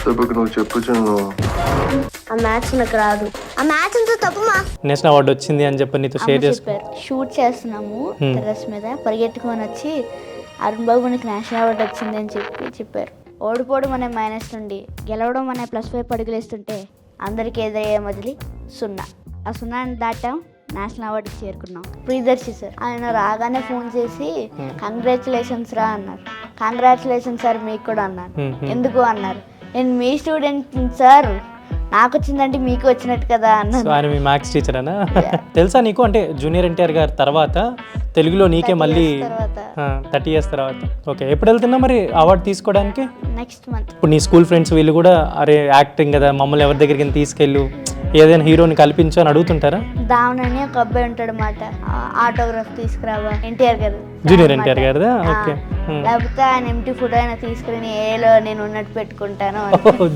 దెబ్బకి నువ్వు చెప్పు చిన్ను. ఆ మ్యాచ్ నాకు రాదు. ఆ మ్యాచ్ అంతా తప్పుమా. నేషనల్ అవార్డు వచ్చింది అని చెప్పి నీతో షేర్ చేసుకో. చెప్పారు షూట్ చేస్తున్నాము టెర్రస్ మీద, పరిగెట్టుకొని వచ్చి అరుణ్ బాబు నీకు నేషనల్ అవార్డు వచ్చింది అని చెప్పారు. ఓడిపోవడం అనే మైనస్ నుండి గెలవడం అనే +5 అడుగులేస్తుంటే అందరికీ ఎదురయ్యే మొదలి 0. ఆ 0ని దాటాం, నేషనల్ అవార్డుకి చేరుకున్నాం. ప్రియదర్శి సార్ ఆయన రాగానే ఫోన్ చేసి కంగ్రాచులేషన్స్ రా అన్నారు. కంగ్రాచులేషన్స్ సార్ మీకు కూడా అన్నారు. ఎందుకు అన్నారు, నేను మీ స్టూడెంట్ సార్, నాకు వచ్చిందంటే మీకు వచ్చినట్టు కదా అన్నారు. ఆయన మీ మ్యాథ్స్ టీచర్ అనా? తెలుసా నీకు అంటే జూనియర్ ఎన్టీఆర్ గారి తర్వాత తెలుగులో నీకే మళ్ళీ 30 years తర్వాత. ఓకే, ఎప్పుడు వెళ్తున్నా మరి అవార్డు తీసుకోవడానికి? Next month. ఇప్పుడు నీ స్కూల్ ఫ్రెండ్స్ వీళ్ళు కూడా అరే యాక్టింగ్ కదా మమ్మల్ని ఎవరి దగ్గరికి తీసుకెళ్ళు, ఏదైనా హీరోని కల్పించు అని అడుగుతుంటారా? దావన్ అని ఒక అబ్బాయి ఉంటాడు అన్నమాట, ఆటోగ్రాఫ్ తీసుకురావా ఎన్టీఆర్ గారు, జూనియర్ ఎన్టీఆర్ గారిదా? ఓకే. లేకపోతే ఆయన ఎంటీ ఫోటో అయినా తీసుకుని ఏలో నేను ఉన్నట్టు పెట్టుకుంటాను.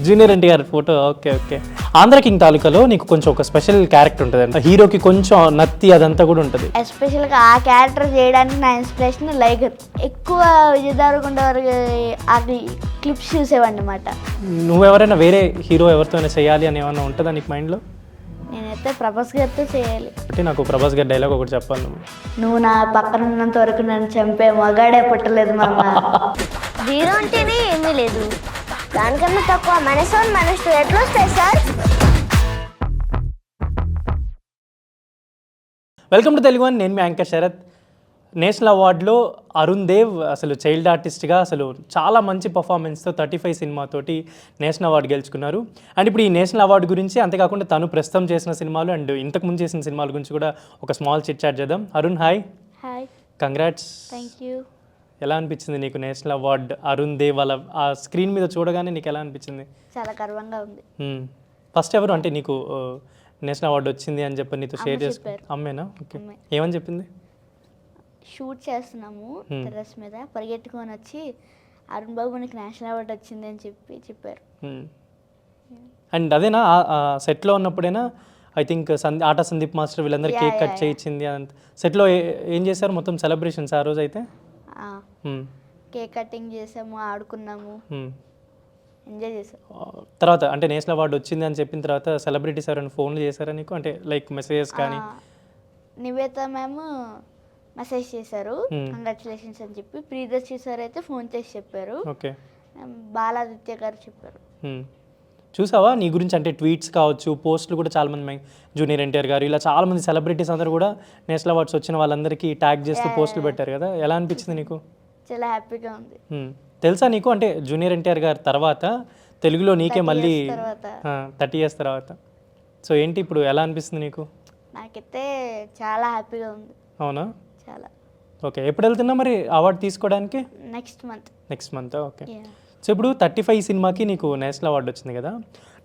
Junior NTR photo. Okay okay. Andhra King తాలూకాలో నీకు కొంచెం ఒక స్పెషల్ క్యారెక్టర్ ఉంటుంది అంట, హీరోకి కొంచెం నత్తి అదంతా కూడా ఉంటుంది. ఎస్పెషల్గా ఆ క్యారెక్టర్ చేయడానికి నా ఇన్స్పిరేషన్ లైగర్. ఎక్కువ విజయదారకొండ వారి ఆ క్లిప్స్ చూసేవాడిని అన్నమాట. నువ్వెవరైనా వేరే హీరో ఎవరితో చేయాలి అని ఏమన్నా ఉంటుందా నీకు మైండ్లో? నేనైతే ప్రభాస్ గారితో చేయాలి. అంటే నాకు ప్రభాస్ గారి డైలాగ్ ఒకటి చెప్పాలి. నువ్వు నా పక్కన ఉన్నంత వరకు నన్ను చంపే మగాడే పుట్టలేదు మా అమ్మ. జీరో అంటేనే ఏమీ లేదు, దానికన్నా తక్కువ మనసు ఎట్లా వస్తాయి sir? Welcome to Telugu one, నేను మీ యాంకర్ శరత్. నేషనల్ అవార్డులో అరుణ్ దేవ్ అసలు చైల్డ్ ఆర్టిస్ట్గా అసలు చాలా మంచి పర్ఫార్మెన్స్తో 35 సినిమాతోటి నేషనల్ అవార్డు గెలుచుకున్నారు. అండ్ ఇప్పుడు ఈ నేషనల్ అవార్డు గురించి, అంతేకాకుండా తను ప్రస్తుతం చేసిన సినిమాలు అండ్ ఇంతకుముందు చేసిన సినిమాల గురించి కూడా ఒక స్మాల్ చిట్ చాట్ చేద్దాం. Arun hi. Hi. Congrats. Thank you. ఎలా అనిపించింది నీకు నేషనల్ అవార్డు అరుణ్ దేవ్ వాళ్ళ ఆ స్క్రీన్ మీద చూడగానే నీకు ఎలా అనిపించింది? చాలా గర్వంగా ఉంది. ఫస్ట్ ఎవరు అంటే నీకు నేషనల్ అవార్డు వచ్చింది అని చెప్పి నీతో షేర్ చేసుకో? అమ్మేనా? ఓకే. ఏమని చెప్పింది? షూట్ చేస్తున్నాము టెర్రస్ మీద, పరిగెట్టుకొని వచ్చి అరుణ్ బాబు నీకు నేషనల్ అవార్డు వచ్చింది అని చెప్పారు. అండ్ అదేనా సెట్లో ఉన్నప్పుడైనా I think Aata Sandeep master వీళ్ళందరూ కేక్ కట్ చేయించింది అంత సెట్లో ఏం చేశారు? మొత్తం సెలబ్రేషన్స్ ఆ రోజు అయితే కేక్ కటింగ్ చేసాము, ఆడుకున్నాము, ఎంజాయ్ చేసాము. తర్వాత అంటే నేషనల్ అవార్డు వచ్చింది అని చెప్పిన తర్వాత సెలబ్రిటీస్ ఎవరైనా ఫోన్లు చేశారా నీకు? అంటే లైక్ మెసేజెస్ కానీ? నివేత మ్యామ్ మెసేజ్ చేశారు కంగ్రాచులేషన్స్ అని చెప్పి. ప్రియదర్శి సార్ అయితే ఫోన్ చేసి చెప్పారు. ఓకే. బాలాదిత్య గారు చెప్పారు. చూసావా నీ గురించి అంటే ట్వీట్స్ కావచ్చు, పోస్టులు కూడా చాలామంది జూనియర్ ఎన్టీఆర్ గారు ఇలా చాలామంది సెలబ్రిటీస్ అందరూ కూడా నేషనల్ అవార్డ్స్ వచ్చిన వాళ్ళందరికీ ట్యాగ్ చేస్తూ పోస్టులు పెట్టారు కదా, ఎలా అనిపించింది నీకు? చాలా హ్యాపీగా ఉంది. తెలుసా నీకు అంటే జూనియర్ ఎన్టీఆర్ గారి తర్వాత తెలుగులో నీకే మళ్ళీ 30 years తర్వాత. సో ఏంటి ఇప్పుడు ఎలా అనిపిస్తుంది నీకు? నాకైతే చాలా హ్యాపీగా ఉంది. అవునా? చాలా. ఓకే, ఎప్పుడు వెళ్తున్నా మరి అవార్డు తీసుకోవడానికి? Next month. ఓకే. సో ఇప్పుడు 35 సినిమాకి నీకు నేషనల్ అవార్డు వచ్చింది కదా,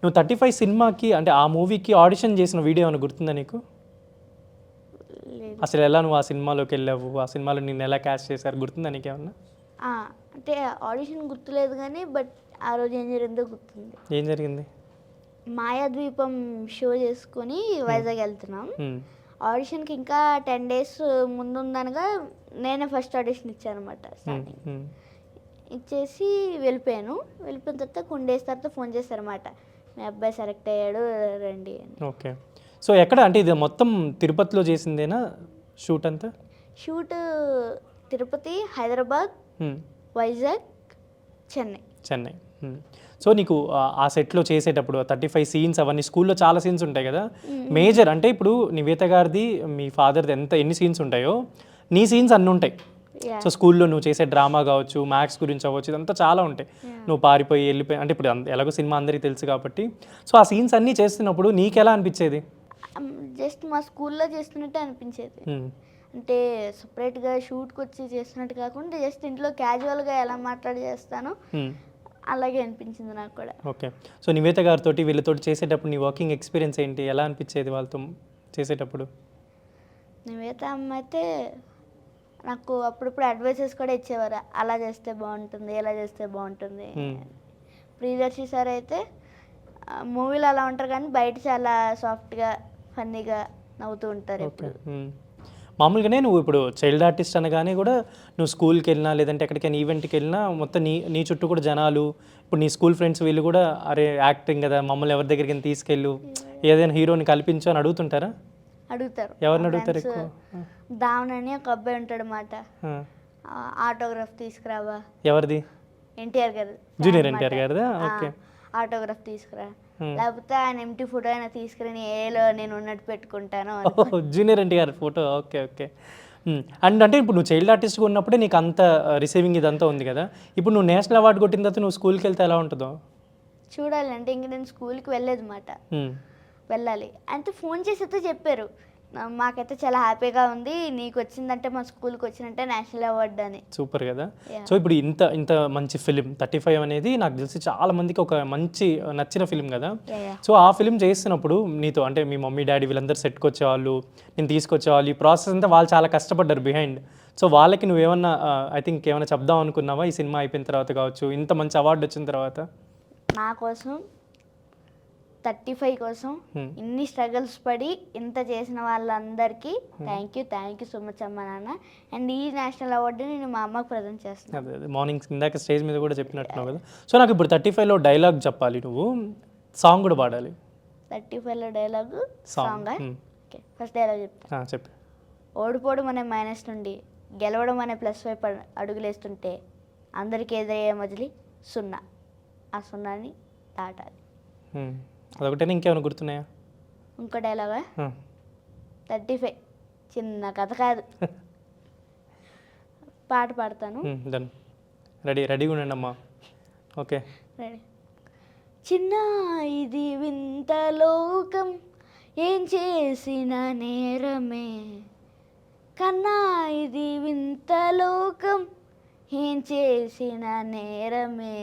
నువ్వు 35 సినిమాకి అంటే ఆ మూవీకి ఆడిషన్ చేసిన వీడియో ఏమైనా గుర్తుందా నీకు? అసలు ఎలా నువ్వు ఆ సినిమాలోకి వెళ్ళావు, ఆ సినిమాలో నిన్ను ఎలా క్యాస్ట్ చేశారు, గుర్తుందా నీకేమన్నా? అంటే ఆడిషన్ గుర్తులేదు కానీ బట్ ఆ రోజు ఏం జరిగిందో గుర్తుంది. ఏం జరిగింది? మాయాద్వీపం షో చేసుకొని వైజాగ్ వెళ్తున్నాం. ఆడిషన్కి ఇంకా 10 days ముందుందనగా నేనే ఫస్ట్ ఆడిషన్ ఇచ్చాను అనమాట. ఇచ్చేసి వెళ్ళిపోయాను. వెళ్ళిపోయిన తర్వాత కొన్ని డేస్ తర్వాత ఫోన్ చేశారన్నమాట, మీ అబ్బాయి సెలెక్ట్ అయ్యాడు రండి అని. ఓకే. సో ఎక్కడ అంటే ఇది మొత్తం తిరుపతిలో చేసిందేనా షూట్ అంతా? షూట్ తిరుపతి, హైదరాబాద్, వైజాగ్, చెన్నై. సో నీకు ఆ సెట్లో చేసేటప్పుడు 35 సీన్స్ అవన్నీ స్కూల్లో చాలా సీన్స్ ఉంటాయి కదా, మేజర్ అంటే ఇప్పుడు నివేత గారిది మీ ఫాదర్ది ఎన్ని సీన్స్ ఉంటాయో నీ సీన్స్ అన్నీ ఉంటాయి. సో స్కూల్లో నువ్వు చేసే డ్రామా కావచ్చు, మ్యాథ్స్ గురించి అవ్వచ్చు, ఇదంతా చాలా ఉంటాయి. నువ్వు పారిపోయి వెళ్ళిపోయి అంటే ఇప్పుడు ఎలాగో సినిమా అందరికీ తెలుసు కాబట్టి, సో ఆ సీన్స్ అన్నీ చేస్తున్నప్పుడు నీకు ఎలా అనిపించేది? జస్ట్ మా స్కూల్లో చేస్తున్నట్టే అనిపించేది. అంటే సపరేట్గా షూట్కి వచ్చి చేస్తున్నట్టు కాకుండా జస్ట్ ఇంట్లో క్యాజువల్గా ఎలా మాట్లాడి చేస్తానో అలాగే అనిపించింది నాకు కూడా. ఓకే. సో నివేత గారితో వీళ్ళతో చేసేటప్పుడు నీ వర్కింగ్ ఎక్స్పీరియన్స్ ఏంటి, ఎలా అనిపించేది వాళ్ళతో చేసేటప్పుడు? నివేత అమ్మ అయితే నాకు అప్పుడప్పుడు అడ్వైసెస్ కూడా ఇచ్చేవారు, అలా చేస్తే బాగుంటుంది, ఇలా చేస్తే బాగుంటుంది. ప్రియదర్శి సార్ అయితే మూవీలో అలా ఉంటారు కానీ బయట చాలా సాఫ్ట్గా ఫన్నీగా నవ్వుతూ ఉంటారు. మామూలుగానే నువ్వు ఇప్పుడు చైల్డ్ ఆర్టిస్ట్ అనగానే కూడా నువ్వు స్కూల్కి వెళ్ళినా లేదంటే ఎక్కడికైనా ఈవెంట్కి వెళ్ళినా మొత్తం నీ చుట్టూ కూడా జనాలు, ఇప్పుడు నీ స్కూల్ ఫ్రెండ్స్ వీళ్ళు కూడా అరే యాక్టింగ్ కదా మమ్మల్ని ఎవరి దగ్గరికి తీసుకెళ్ళు, ఏదైనా హీరోని కల్పించు అని అడుగుతుంటారా? అడుగుతారు. ఎవరిని అడుగుతారు ఎక్కువ? దావన్ అని ఒక అబ్బాయి ఉంటాడు అన్నమాట, ఆటోగ్రాఫ్ తీసుకురావా. ఎవరిది? ఎన్టీఆర్ గారు, జూనియర్ ఎన్టీఆర్ గారిదా? ఓకే. ఆటోగ్రాఫ్ తీసుకురా, లేకపోతే ఆయన ఎంటీ ఫోటో అయినా తీసుకుని ఏలో నేను ఉన్నట్టు పెట్టుకుంటాను. Junior NTR photo. Okay okay. And అంటే ఇప్పుడు నువ్వు చైల్డ్ ఆర్టిస్ట్గా ఉన్నప్పుడే నీకు అంత రిసీవింగ్ ఇదంతా ఉంది కదా, ఇప్పుడు నువ్వు నేషనల్ అవార్డు కొట్టిన తర్వాత నువ్వు స్కూల్కి వెళ్తే ఎలా ఉంటుందో చూడాలి. అంటే ఇంక నేను స్కూల్కి వెళ్ళలేదు మాట, వెళ్ళాలి అంటే ఫోన్ చేసి అయితే చెప్పారు, మాకైతే చాలా హ్యాపీగా ఉంది, నీకు వచ్చిందంటే మా స్కూల్కి వచ్చినట్టే నేషనల్ అవార్డు అని. సూపర్ కదా. సో ఇప్పుడు ఇంత మంచి ఫిలిం 35 అనేది నాకు తెలిసి చాలా మందికి ఒక మంచి నచ్చిన ఫిలిం కదా. సో ఆ ఫిలిం చేస్తున్నప్పుడు నీతో అంటే మీ మమ్మీ డాడీ వీళ్ళందరూ సెట్కి వచ్చేవాళ్ళు, నేను తీసుకొచ్చేవాళ్ళు, ఈ ప్రాసెస్ అంతా వాళ్ళు చాలా కష్టపడ్డారు బిహైండ్. సో వాళ్ళకి నువ్వేమన్నా ఐ థింక్ ఏమైనా చెప్దాం అనుకున్నావా ఈ సినిమా అయిపోయిన తర్వాత కావచ్చు, ఇంత మంచి అవార్డు వచ్చిన తర్వాత? నా కోసం 35 కోసం ఇన్ని స్ట్రగుల్స్ పడి ఇంత చేసిన వాళ్ళందరికీ థ్యాంక్ యూ సో మచ్ అమ్మ నాన్న. అండ్ ఈ నేషనల్ అవార్డు నేను మా అమ్మకు ప్రజెంట్ చేస్తాను. అదే మార్నింగ్ ఇందాక స్టేజ్ మీద కూడా చెప్పినట్టున్నావు కదా. సో నాకు ఇప్పుడు 35లో డైలాగ్ చెప్పాలి, నువ్వు సాంగ్ కూడా పాడాలి. 35లో dialogue song. Okay, first dialogue చెప్తా. చెప్పి. ఓడిపోవడం అనే మైనస్ నుండి గెలవడం అనే ప్లస్ వైపు అడుగులేస్తుంటే అందరికీ ఎదురయ్యే మజిలీ సున్నా, ఆ సున్నాని దాటాలి. అదొకటే, ఇంకేమైనా గుర్తున్నాయా? ఇంకో డైలాగా 35 చిన్న కథ కాదు, పాట పాడతాను. డన్, రెడీగా ఉండండి అమ్మా. Okay, ready. చిన్న ఇది వింత లోకం, ఏం చేసిన నేరమే, కన్నా ఇది వింత లోకం, ఏం చేసిన నేరమే,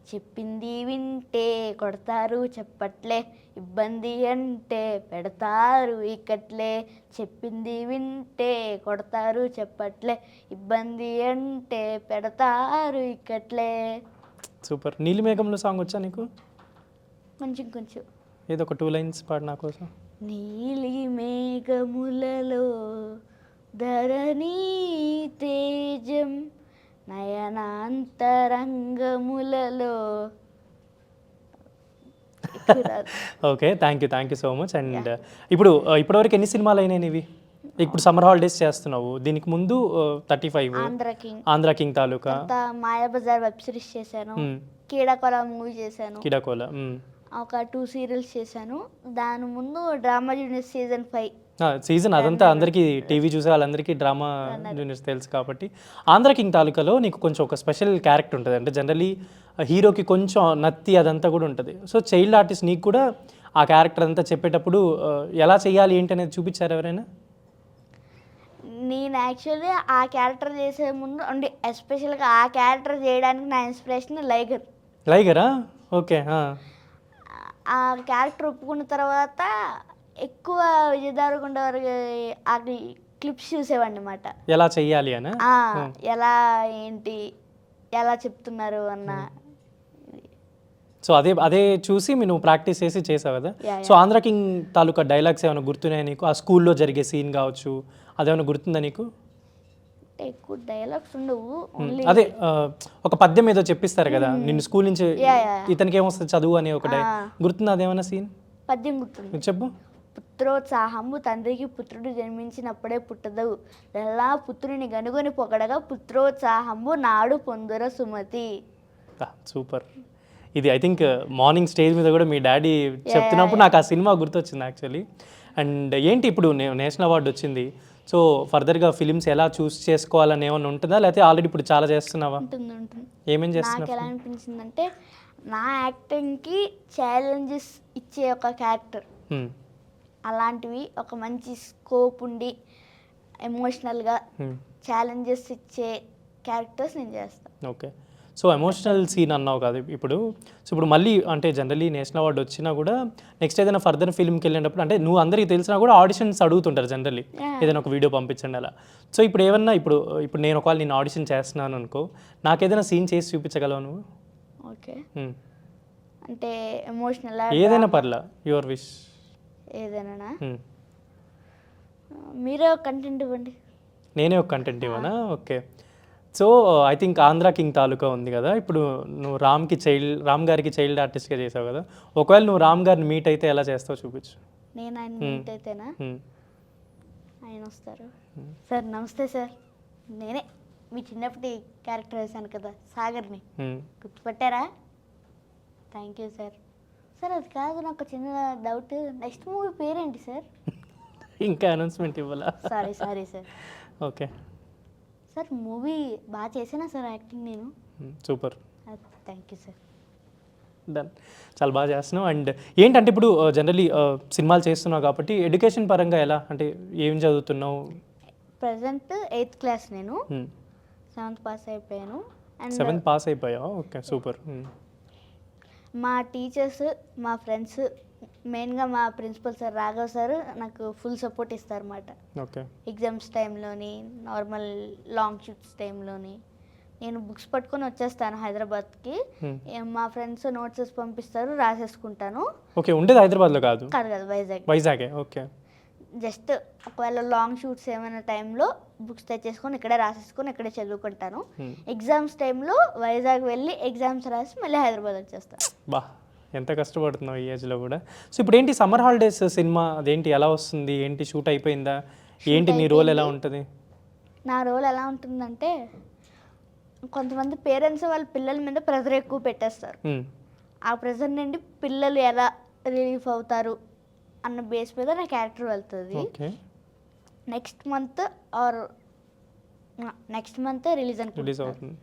చెప్పింది వింటే కొడతారు చెప్పట్లే, ఇబ్బంది అంటే పెడతారు ఇక్కట్లే, చెప్పింది వింటే కొడతారు చెప్పట్లే, ఇబ్బంది అంటే పెడతారు ఇక్కట్లే. సూపర్. నీలిమేఘంలో సాంగ్ వచ్చా నీకు? కొంచెం ఏదో ఒక 2 లైన్స్ పాడు నా కోసం. నీలి మేఘములలో ధరణి తేజం, నయనాంతరంగములలో. Okay, thank you so much. And ఇప్పటివరకు ఎన్ని సినిమాలు అయినాయి ఇవి? ఇప్పుడు సమ్మర్ హాలిడేస్ చేస్తున్నావు, దీనికి ముందు 35 ఆంధ్ర కింగ్ తాలూకా, మాయాబజార్ వెబ్ సిరీస్ చేశాను, కీడాకోల మూవీ చేశాను, కీడాకోల ఒక 2 సీరియల్స్ చేశాను, దాని ముందు డ్రామా జూనియర్ సీజన్ 5 సీజన్. అదంతా అందరికీ టీవీ చూసే వాళ్ళందరికీ డ్రామా జూనియర్స్ తెలుసు కాబట్టి. ఆంధ్ర కింగ్ తాలూకాలో నీకు కొంచెం ఒక స్పెషల్ క్యారెక్టర్ ఉంటుంది, అంటే జనరలీ హీరోకి కొంచెం నత్తి అదంతా కూడా ఉంటుంది. సో చైల్డ్ ఆర్టిస్ట్ నీకు కూడా ఆ క్యారెక్టర్ అంతా చెప్పేటప్పుడు ఎలా చేయాలి ఏంటి అనేది చూపించారు ఎవరైనా? నేను యాక్చువల్లీ ఆ క్యారెక్టర్ చేసే ముందు అంటే ఎస్పెషల్గా ఆ క్యారెక్టర్ చేయడానికి నా ఇన్స్పిరేషన్ లైగరా. ఓకే. ఆ క్యారెక్టర్ ఒప్పుకున్న తర్వాత ఎక్కువ విజయదారగుండ ఆ క్లిప్స్ చూసేవాడిని అన్నమాట, ఎలా చెయ్యాలి అని, ఎలా ఏంటి ఎలా చెప్తున్నారు అన్న. సో అదే చూసి నువ్వు ప్రాక్టీస్ చేసి చేసావు కదా. సో ఆంధ్ర కింగ్ తాలూకా డైలాగ్స్ ఏమైనా గుర్తున్నాయా నీకు? ఆ స్కూల్లో జరిగే సీన్ కావచ్చు, అదేమైనా గుర్తుందా నీకు? ఎక్కువ డైలాగ్స్ ఉండవు, అదే ఒక పద్యం ఏదో చెప్పిస్తారు కదా నిన్ను స్కూల్ నుంచి, ఇతనికి ఏమొస్తుంది చదువు అని ఒక గుర్తుందా అదేమైనా సీన్? పద్యం గుర్తుంది, చెప్పు. పుత్రోత్సాహము తండ్రికి పుత్రుడు జన్మించినప్పుడే పుట్టదు, ఎలా పుత్రుని గనుగొని పొగడగా పుత్రోత్సాహము నాడు పొందుర సుమతి. సూపర్. ఇది ఐ థింక్ మార్నింగ్ స్టేజ్ మీద కూడా మీ డాడీ చెప్తున్నప్పుడు నాకు ఆ సినిమా గుర్తొచ్చింది యాక్చువల్లీ. అండ్ ఏంటి ఇప్పుడు నేషనల్ అవార్డు వచ్చింది, సో ఫర్దర్గా ఫిలిమ్స్ ఎలా చూస్ చేసుకోవాలని ఏమైనా ఉంటుందా, లేకపోతే ఆల్రెడీ ఇప్పుడు చాలా చేస్తున్నావా? ఉంటుంది. ఏమేం చేస్తున్నావు? నాకు ఎలా అనిపించిందంటే నా యాక్టింగ్కి ఛాలెంజెస్ ఇచ్చే ఒక క్యారెక్టర్, అలాంటివి ఒక మంచి స్కోప్ ఉండి ఎమోషనల్గా ఛాలెంజెస్ ఇచ్చే క్యారెక్టర్స్ నేను చేస్తాను. ఓకే. సో ఎమోషనల్ సీన్ అన్నావు కదా ఇప్పుడు. సో ఇప్పుడు మళ్ళీ అంటే జనరలీ నేషనల్ అవార్డు వచ్చినా కూడా నెక్స్ట్ ఏదైనా ఫర్దర్ ఫిల్మ్కి వెళ్ళినప్పుడు అంటే నువ్వు అందరికీ తెలిసినా కూడా ఆడిషన్స్ అడుగుతుంటారు జనరల్లీ, ఏదైనా ఒక వీడియో పంపించండి అలా. సో ఇప్పుడు ఏమన్నా ఇప్పుడు నేను ఒకవేళ నేను ఆడిషన్ చేస్తున్నాను అనుకో, నాకు ఏదైనా సీన్ చేసి చూపించగలవు నువ్వు? ఓకే. అంటే ఎమోషనల్ ఏదైనా పర్లా, యువర్ విష్. ఏదైనా మీరే ఒక కంటెంట్ ఇవ్వండి. నేనే ఒక కంటెంట్ ఇవ్వనా? Okay. So I think Andhra king Taluka ఉంది కదా, ఇప్పుడు నువ్వు రామ్ గారికి చైల్డ్ ఆర్టిస్ట్గా చేసావు కదా, ఒకవేళ నువ్వు రామ్ గారిని మీట్ అయితే ఎలా చేస్తావు చూపించు. నేను ఆయన మీట్ అయితేనా Hmm. ఆయన వస్తారు. సార్ నమస్తే సార్, నేనే మీ చిన్నప్పటి క్యారెక్టర్ వేశాను కదా సాగర్ని, Hmm. గుర్తుపట్టారా? Thank you sir. సార్ అది కాదు, నాకు చిన్న డౌట్, నెక్స్ట్ మూవీ పేరేంటి సార్? ఇంకా అనౌన్స్మెంట్ ఇవ్వాలా? Sorry sir. Okay. Sir movie బాగా చేసానా సార్ యాక్టింగ్ నేను? Super. Thank you sir. Done. చాలా బాగా చేస్తున్నావు. అండ్ ఏంటంటే ఇప్పుడు జనరలీ సినిమాలు చేస్తున్నావు కాబట్టి ఎడ్యుకేషన్ పరంగా ఎలా, అంటే ఏం చదువుతున్నావు? ప్రజెంట్ 8th క్లాస్, నేను 7th పాస్ అయిపోయాను. అండ్ 7th పాస్ అయిపోయావా? Okay, super. మా టీచర్స్, మా ఫ్రెండ్స్, మెయిన్గా మా ప్రిన్సిపల్ సార్ రాఘవ్ సార్ నాకు ఫుల్ సపోర్ట్ ఇస్తారన్నమాట. ఓకే. ఎగ్జామ్స్ టైంలోని, నార్మల్ లాంగ్ షూట్స్ టైంలోని నేను బుక్స్ పట్టుకొని వచ్చేస్తాను హైదరాబాద్కి. మా ఫ్రెండ్స్ నోట్సెస్ పంపిస్తారు, రాసేసుకుంటాను. ఓకే, ఉండేది హైదరాబాద్లో కాదు? కాదు కాదు, వైజాగే. ఓకే. జస్ట్ ఒకవేళ లాంగ్ షూట్స్ ఏమైనా టైంలో బుక్స్ తెచ్చేసుకొని ఇక్కడే రాసేసుకొని ఇక్కడే చదువుకుంటాను. ఎగ్జామ్స్ టైంలో వైజాగ్ వెళ్ళి ఎగ్జామ్స్ రాసి మళ్ళీ హైదరాబాద్ వచ్చేస్తాను. బా, ఎంత కష్టపడుతున్నావు ఈ ఏజ్లో కూడా. సో ఇప్పుడు ఏంటి సమ్మర్ హాలిడేస్ సినిమా అదేంటి, ఎలా వస్తుంది ఏంటి, షూట్ అయిపోయిందా ఏంటి, నీ రోల్ ఎలా ఉంటుంది? నా రోల్ ఎలా ఉంటుందంటే, కొంతమంది పేరెంట్స్ వాళ్ళ పిల్లల మీద ప్రెజర్ ఎక్కువ పెట్టేస్తారు. ఆ ప్రెజర్ నుండి పిల్లలు ఎలా రిలీఫ్ అవుతారు అన్న బేస్ మీద నా క్యారెక్టర్ వెళ్తుంది. నెక్స్ట్ మంత్ రిలీజ్ అవుతుంది.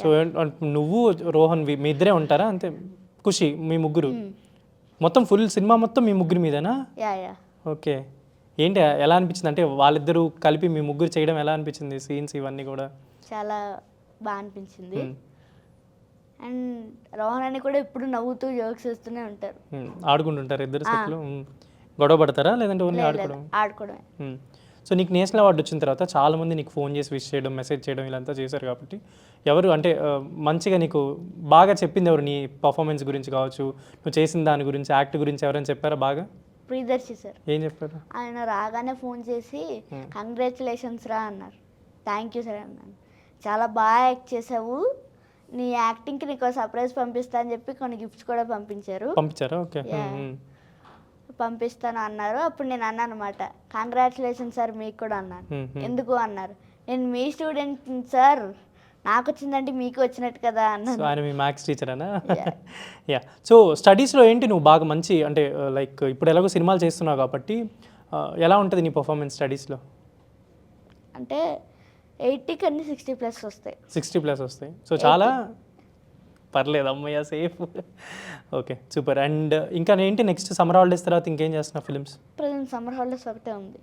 సో నువ్వు రోహన్ మీ ఇద్దరే ఉంటారా? అంతే, ఖుషి మీ ముగ్గురు, మొత్తం ఫుల్ సినిమా మొత్తం మీ ముగ్గురు మీదేనా? యా. ఓకే. ఏంటి ఎలా అనిపించింది, అంటే వాళ్ళిద్దరూ కలిపి మీ ముగ్గురు చేయడం ఎలా అనిపించింది, సీన్స్ ఇవన్నీ కూడా? చాలా బాగా అనిపించింది. అండ్ రోహన్ అని కూడా ఎప్పుడు నవ్వుతూ జోక్స్ వేస్తూనే ఉంటారు. ఆడుకుంటుంటారు ఇద్దరు సెట్లో? గొడవ పడతారా లేదంటే ఓన్లీ ఆడుకోవడమే? సో నీకు నేషనల్ అవార్డు వచ్చిన తర్వాత చాలామంది నీకు ఫోన్ చేసి విష్ చేయడం, మెసేజ్ చేయడం ఇలాంతా చేశారు కాబట్టి ఎవరు అంటే మంచిగా నీకు బాగా చెప్పింది ఎవరు, నీ పర్ఫార్మెన్స్ గురించి కావచ్చు, నువ్వు చేసిన దాని గురించి, యాక్ట్ గురించి ఎవరైనా చెప్పారా బాగా? ప్రియదర్శి సార్. ఏం చెప్పారు? ఆయన రాగానే ఫోన్ చేసి కంగ్రాచులేషన్స్ రా అన్నారు. థ్యాంక్ యూ సార్ అన్నాను. చాలా బాగా యాక్ట్ చేసావు, నీ యాక్టింగ్కి నీకు సర్ప్రైజ్ పంపిస్తా అని చెప్పి కొన్ని గిఫ్ట్స్ కూడా పంపించారా? ఓకే. పంపిస్తాను అన్నారు. అప్పుడు నేను అన్నాను అనమాట, కంగ్రాచులేషన్స్ సార్ మీకు కూడా అన్నాను. ఎందుకు అన్నారు, నేను మీ స్టూడెంట్ సార్, నాకు వచ్చిందంటే మీకు వచ్చినట్టు కదా అన్నాను. ఆయన మీ మ్యాథ్స్ టీచర్ అనా? యా. సో స్టడీస్లో ఏంటి నువ్వు బాగా మంచి, అంటే లైక్ ఇప్పుడు ఎలాగో సినిమాలు చేస్తున్నావు కాబట్టి ఎలా ఉంటుంది నీ పర్ఫార్మెన్స్ స్టడీస్లో? అంటే 80 కన్నీ 60+ వస్తాయి. 60+ వస్తాయి. సో చాలా పర్లేదు అమ్మయ్య, సేఫ్. Okay, super. అండ్ ఇంకా ఏంటి నెక్స్ట్ సమ్మర్ హాలిడేస్ తర్వాత ఇంకేం చేస్తున్నావు ఫిలిమ్స్? ప్రజెంట్ సమ్మర్ హాలిడేస్ ఒకటే ఉంది.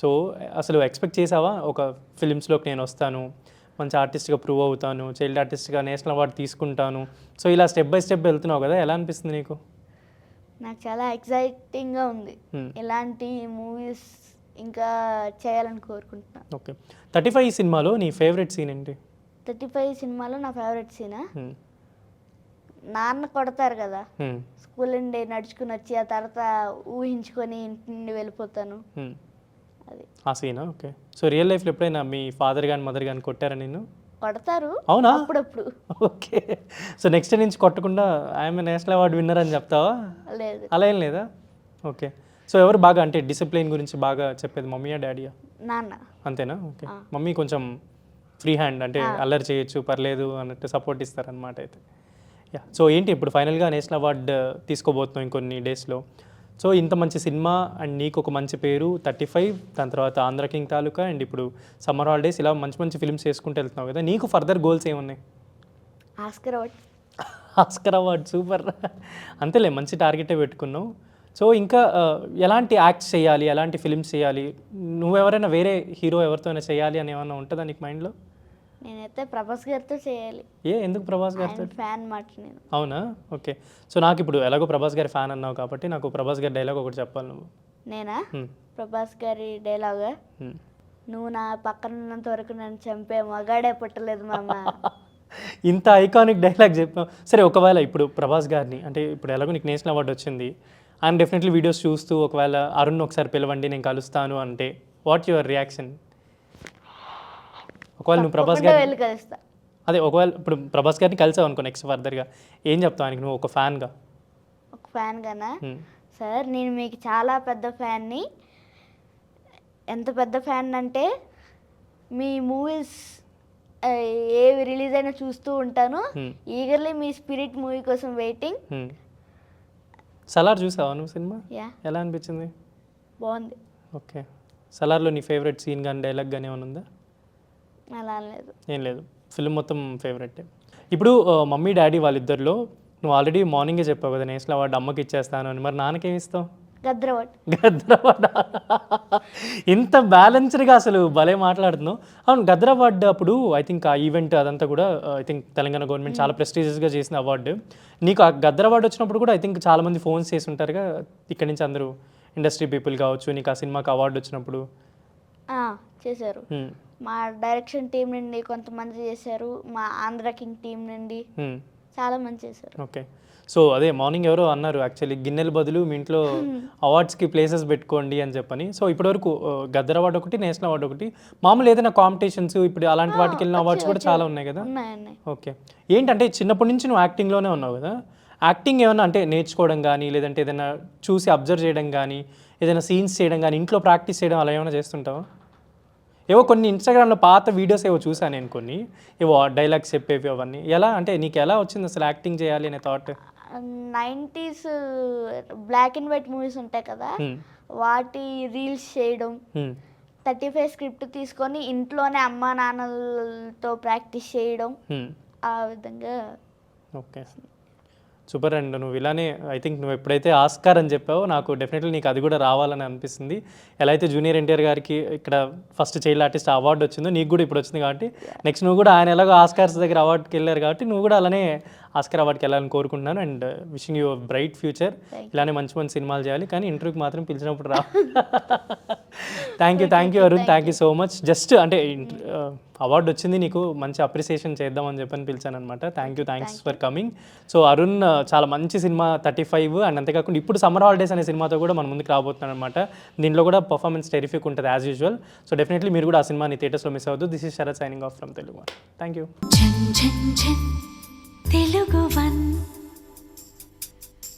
సో అసలు ఎక్స్పెక్ట్ చేసావా ఒక ఫిలిమ్స్లోకి నేను వస్తాను, మంచి ఆర్టిస్ట్గా ప్రూవ్ అవుతాను, చైల్డ్ ఆర్టిస్ట్గా నేషనల్ అవార్డు తీసుకుంటాను, సో ఇలా స్టెప్ బై స్టెప్ వెళ్తున్నావు కదా, ఎలా అనిపిస్తుంది నీకు? నాకు చాలా ఎక్సైటింగ్గా ఉంది. ఇలాంటి మూవీస్ ఇంకా చేయాలని కోరుకుంటున్నాను. ఓకే. 35 సినిమాలో నీ ఫేవరెట్ సీన్ ఏంటి? 35 సినిమాలో నా ఫేవరెట్ సీనా, నాన్న కొడతారు కదా స్కూల్ నుండి నడుచుకుని వచ్చి, ఆ తర్వాత ఊహించుకొని ఇంటి నుండి వెళ్ళిపోతాను, అది ఆ సీనా? ఓకే. సో రియల్ లైఫ్లో ఎప్పుడైనా మీ ఫాదర్ కానీ మదర్ కానీ కొట్టారా నిన్ను? కొడతారు. అవునా? అప్పుడప్పుడు. ఓకే. సో నెక్స్ట్ నుంచి కొట్టకుండా ఐఎమ్ నేషనల్ అవార్డు విన్నర్ అని చెప్తావా? లేదు, అలా ఏం లేదా? ఓకే. సో ఎవరు బాగా, అంటే డిసిప్లిన్ గురించి బాగా చెప్పేది, మమ్మీయా డాడీయా? నాన్న. అంతేనా? ఓకే. మమ్మీ కొంచెం ఫ్రీ హ్యాండ్, అంటే అల్లరి చేయొచ్చు పర్లేదు అన్నట్టు సపోర్ట్ ఇస్తారనమాట అయితే. యా. సో ఏంటి ఇప్పుడు ఫైనల్గా నేషనల్ అవార్డు తీసుకోబోతున్నాం ఇంకొన్ని డేస్లో. సో ఇంత మంచి సినిమా అండ్ నీకు ఒక మంచి పేరు, 35, దాని తర్వాత ఆంధ్ర కింగ్ తాలూకా, అండ్ ఇప్పుడు సమ్మర్ హాలిడేస్, ఇలా మంచి మంచి ఫిల్మ్స్ చేసుకుంటూ వెళ్తున్నావు కదా, నీకు ఫర్దర్ గోల్స్ ఏమున్నాయి? Oscar award. సూపర్. అంతేలే, మంచి టార్గెటే పెట్టుకున్నావు. సో ఇంకా ఎలాంటి యాక్ట్స్ చేయాలి, ఎలాంటి ఫిల్మ్స్ చేయాలి, నువ్వెవరైనా వేరే హీరో ఎవరితోనే చేయాలి అని ఏమన్నా ఉంటుందా నీకు మైండ్లో? నేనైతే ప్రభాస్ గారితో చేయాలి. ఎందుకు ప్రభాస్ గారితో? ఫ్యాన్ మాట నేను. అవునా? ఓకే. సో నాకు ఇప్పుడు ఎలాగో ప్రభాస్ గారి ఫ్యాన్ అన్నావు కాబట్టి నాకు ప్రభాస్ గారి డైలాగ్ ఒకటి చెప్పాలి నువ్వు. నేనా? ప్రభాస్ గారి డైలాగ్, నువ్వు నా పక్కన ఉన్నంత వరకు నన్ను చంపే మగాడే పుట్టలేదు మామ. ఇంత ఐకానిక్ డైలాగ్ చెప్పావు. సరే, ఒకవేళ ఇప్పుడు ప్రభాస్ గారిని, అంటే ఇప్పుడు ఎలాగో నీకు నేషనల్ అవార్డు వచ్చింది, ఆయన డెఫినెట్లీ వీడియోస్ చూస్తూ ఒకవేళ అరుణ్ ఒకసారి పిలవండి నేను కలుస్తాను అంటే వాట్ యువర్ రియాక్షన్? ఒకవేళ నువ్వు ప్రభాస్ తప్పకుండా గారి వెళ్ళి కలుస్తా. అదే ఒకవేళ ఇప్పుడు ప్రభాస్ గారిని కలిసావు అనుకో నెక్స్ట్ ఫర్దర్గా ఏం చెప్తావు ఆయనకి నువ్వు ఒక ఫ్యాన్గా? ఒక ఫ్యాన్ గానా? సార్ నేను మీకు చాలా పెద్ద ఫ్యాన్ని. ఎంత పెద్ద ఫ్యాన్ అంటే మీ మూవీస్ ఏవి రిలీజ్ అయినా చూస్తూ ఉంటాను. ఈగర్లీ మీ స్పిరిట్ మూవీ కోసం వెయిటింగ్. సలార్ చూసావా నువ్వు సినిమా? యా, ఎలా అనిపించింది? బాగుంది. ఓకే, సలార్లో నీ ఫేవరెట్ సీన్ కానీ డైలాగ్ కానీ ఏమైనా ఉందా? అలా లేదు. ఏం లేదు, ఫిల్మ్ మొత్తం ఫేవరెట్. ఇప్పుడు మమ్మీ డాడీ వాళ్ళిద్దరిలో నువ్వు ఆల్రెడీ మార్నింగే చెప్పావు కదా నేషనల్ అవార్డు అమ్మకి ఇచ్చేస్తాను అని, మరి నాన్నకేమి ఇస్తావు? గద్రవాడ్. గద్రవాడ. ఇంత బ్యాలెన్స్డ్గా అసలు భలే మాట్లాడుతున్నావు. అవును, గద్రవాడ్ అప్పుడు ఐ థింక్ ఆ ఈవెంట్ అదంతా కూడా ఐ థింక్ తెలంగాణ గవర్నమెంట్ చాలా ప్రెస్టీజియస్గా చేసిన అవార్డు. నీకు ఆ గద్రవాడ్ వచ్చినప్పుడు కూడా ఐ థింక్ చాలామంది ఫోన్స్ చేసి ఉంటారుగా ఇక్కడి నుంచి అందరూ ఇండస్ట్రీ పీపుల్ కావచ్చు, నీకు ఆ సినిమాకి అవార్డు వచ్చినప్పుడు? చేశారు. మా డైరెక్షన్ టీం నుండి కొంతమంది చేశారు, మా ఆంధ్ర కింగ్ టీం నుండి చాలా మంది చేశారు. ఓకే, సో అదే మార్నింగ్ ఎవరో అన్నారు యాక్చువల్లీ గిన్నెల బదులు మీ ఇంట్లో అవార్డ్స్కి ప్లేసెస్ పెట్టుకోండి అని చెప్పని. సో ఇప్పటివరకు గద్దర్ అవార్డు ఒకటి, నేషనల్ అవార్డు ఒకటి, మామూలు ఏదైనా కాంపిటీషన్స్ ఇప్పుడు అలాంటి వాటికి వెళ్ళిన అవార్డ్స్ కూడా చాలా ఉన్నాయి కదా? ఓకే, ఏంటంటే చిన్నప్పటి నుంచి నువ్వు యాక్టింగ్లోనే ఉన్నావు కదా, యాక్టింగ్ ఏమన్నా అంటే నేర్చుకోవడం కానీ లేదంటే ఏదైనా చూసి అబ్జర్వ్ చేయడం కానీ ఏదైనా సీన్స్ చేయడం కానీ ఇంట్లో ప్రాక్టీస్ చేయడం అలా ఏమైనా చేస్తుంటావా? ఏవో కొన్ని ఇన్స్టాగ్రామ్లో పాత వీడియోస్ ఏవో చూసాను నేను, కొన్ని ఏవో డైలాగ్స్ చెప్పేవి అవన్నీ. ఎలా అంటే నీకు ఎలా వచ్చింది అసలు యాక్టింగ్ చేయాలి అనే thought? 90s black and white movies ఉంటాయి కదా, వాటి రీల్స్ చేయడం, 35 స్క్రిప్ట్ తీసుకొని ఇంట్లోనే అమ్మా నాన్నలతో ప్రాక్టీస్ చేయడం, ఆ విధంగా. ఓకే, సూపర్ అండ్ నువ్వు ఇలానే ఐ థింక్ నువ్వు ఎప్పుడైతే ఆస్కార్ అని చెప్పావో నాకు డెఫినెట్లీ నీకు అది కూడా రావాలని అనిపిస్తుంది. ఎలా అయితే జూనియర్ ఎన్టీఆర్ గారికి ఇక్కడ ఫస్ట్ చైల్డ్ ఆర్టిస్ట్ అవార్డు వచ్చిందో నీకు కూడా ఇప్పుడు వచ్చింది కాబట్టి నెక్స్ట్ నువ్వు కూడా ఆయన ఎలాగో ఆస్కార్స్ దగ్గర అవార్డుకి వెళ్ళారు కాబట్టి నువ్వు కూడా అలానే ఆస్కార్ అవార్డుకి వెళ్ళాలని కోరుకుంటున్నాను. And wishing you bright future. ఇలానే మంచి మంచి సినిమాలు చేయాలి, కానీ ఇంటర్వ్యూకి మాత్రం పిలిచినప్పుడు రా. Thank you Arun, thank you so much. Just అంటే అవార్డు వచ్చింది నీకు మంచి అప్రిసియేషన్ చేద్దామని చెప్పని పిలిచాను అనమాట. Thanks for coming. So Arun చాలా మంచి సినిమా 35 అండ్ అంతేకాకుండా ఇప్పుడు సమ్మర్ హాలిడేస్ అనే సినిమాతో కూడా మన ముందుకు రాబోతున్నాను అనమాట. దీంట్లో కూడా పర్ఫార్మెన్స్ టెరిఫిక్ ఉంటుంది యాజ్ యూజువల్. సో డెఫినెట్లీ మీరు కూడా ఆ సినిమాని థియేటర్స్లో మిస్ అవ్వద్దు. This is Sharath signing off from Telugu. Thank you. Telugu one.